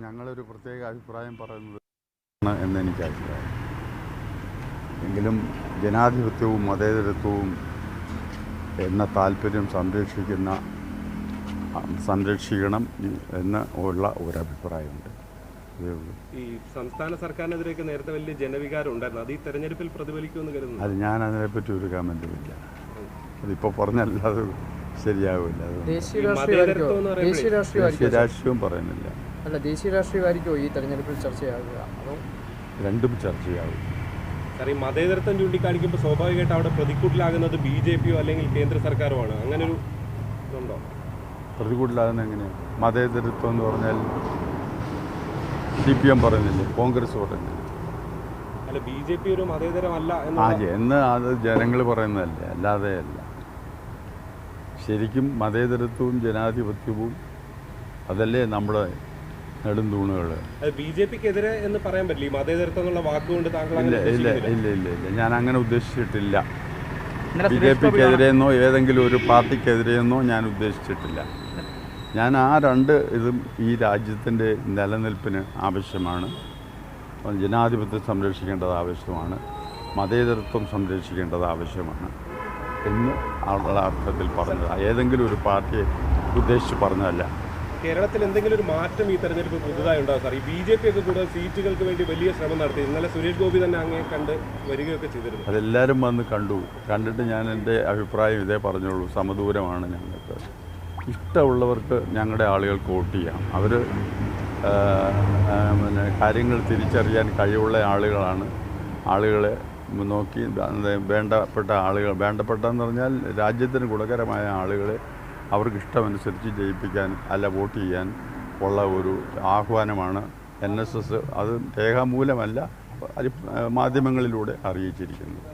ഞങ്ങളൊരു പ്രത്യേക അഭിപ്രായം പറയുന്നത് എന്നെനിക്ക് അഭിപ്രായം. എങ്കിലും ജനാധിപത്യവും മതേതരത്വവും എന്ന താല്പര്യം സംരക്ഷിക്കണം എന്ന് ഉള്ള ഒരഭിപ്രായമുണ്ട്. ഈ സംസ്ഥാന സർക്കാരിനെതിരെയൊക്കെ നേരത്തെ വലിയ ജനവികാരം ഉണ്ടായിരുന്നു. അത് ഈ തെരഞ്ഞെടുപ്പിൽ പ്രതിഫലിക്കുമെന്ന് കരുതുന്നു. അത് ഞാൻ അതിനെപ്പറ്റി ഒരു കമൻറ്റുമില്ല. അതിപ്പോൾ പറഞ്ഞല്ലാതെ ശരിയാവില്ല. ദേശീയ രാഷ്ട്രീയവും പറയുന്നില്ല. അല്ല, ദേശീയ രാഷ്ട്രീയമായിരിക്കുമോ ഈ തെരഞ്ഞെടുപ്പിൽ ചർച്ചയാകുക? അതോ രണ്ടും ചർച്ചയാകും. സാർ, ഈ മതേതരത്വം ചൂണ്ടിക്കാണിക്കുമ്പോൾ സ്വാഭാവികമായിട്ട് അവിടെ പ്രതികൂട്ടിലാകുന്നത് BJP അല്ലെങ്കിൽ കേന്ദ്ര സർക്കാരുമാണ്. അങ്ങനെ ഒരു ഇതുണ്ടോ? പ്രതികൂട്ടിലാകുന്നത് എങ്ങനെയാണ്? മതേതരത്വം എന്ന് പറഞ്ഞാൽ CPM പറയുന്നില്ലേ, കോൺഗ്രസ് പറയുന്നില്ല. അല്ല, BJP ഒരു മതേതരമല്ല എന്ന് അത് ജനങ്ങൾ പറയുന്നതല്ലേ, അല്ലാതെ അല്ല. ശരിക്കും മതേതരത്വവും ജനാധിപത്യവും അതല്ലേ നമ്മുടെ നെടുന്തൂണുകൾ. BJPക്കെതിരെ എന്ന് പറയാൻ പറ്റില്ല. ഈ മതേതരത്വം എന്നുള്ള വാക്കുകൊണ്ട് താങ്കൾ ഇല്ല, ഞാൻ അങ്ങനെ ഉദ്ദേശിച്ചിട്ടില്ല. BJPക്കെതിരെയെന്നോ ഏതെങ്കിലും ഒരു പാർട്ടിക്കെതിരെയെന്നോ ഞാൻ ഉദ്ദേശിച്ചിട്ടില്ല. ഞാൻ ആ രണ്ട് ഇതും ഈ രാജ്യത്തിൻ്റെ നിലനിൽപ്പിന് ആവശ്യമാണ്. ജനാധിപത്യം സംരക്ഷിക്കേണ്ടത് ആവശ്യമാണ്, മതേതരത്വം സംരക്ഷിക്കേണ്ടത് ആവശ്യമാണ് എന്ന് ഉള്ള അർത്ഥത്തിൽ പറഞ്ഞത്. ഏതെങ്കിലും ഒരു പാർട്ടിയെ ഉദ്ദേശിച്ച് പറഞ്ഞതല്ല. കേരളത്തിൽ എന്തെങ്കിലും ഒരു മാറ്റം ഈ തെരഞ്ഞെടുപ്പ് പുതുതായി ഉണ്ടാകും സാർ? ഈ BJP ഒക്കെ കൂടുതൽ സീറ്റുകൾക്ക് വേണ്ടി വലിയ ശ്രമം നടത്തി. ഇന്നലെ സുരേഷ് ഗോപി തന്നെ അങ്ങേ കണ്ട് വരികയൊക്കെ ചെയ്തിരുന്നു. അതെല്ലാവരും വന്ന് കണ്ടിട്ട് ഞാൻ എൻ്റെ അഭിപ്രായം ഇതേ പറഞ്ഞുള്ളൂ. സമദൂരമാണ് ഞങ്ങൾക്ക്. ഇഷ്ടമുള്ളവർക്ക് ഞങ്ങളുടെ ആളുകൾക്ക് വോട്ട് ചെയ്യാം. അവർ കാര്യങ്ങൾ തിരിച്ചറിയാൻ കഴിവുള്ള ആളുകളാണ്. ആളുകളെ നോക്കി വേണ്ടപ്പെട്ടെന്ന് പറഞ്ഞാൽ രാജ്യത്തിന് ഗുണകരമായ ആളുകളെ അവർക്ക് ഇഷ്ടമനുസരിച്ച് ജയിപ്പിക്കാൻ അല്ല വോട്ട് ചെയ്യാൻ ഉള്ള ഒരു ആഹ്വാനമാണ് NSS അത് രേഖാമൂലമല്ല മാധ്യമങ്ങളിലൂടെ അറിയിച്ചിരിക്കുന്നത്.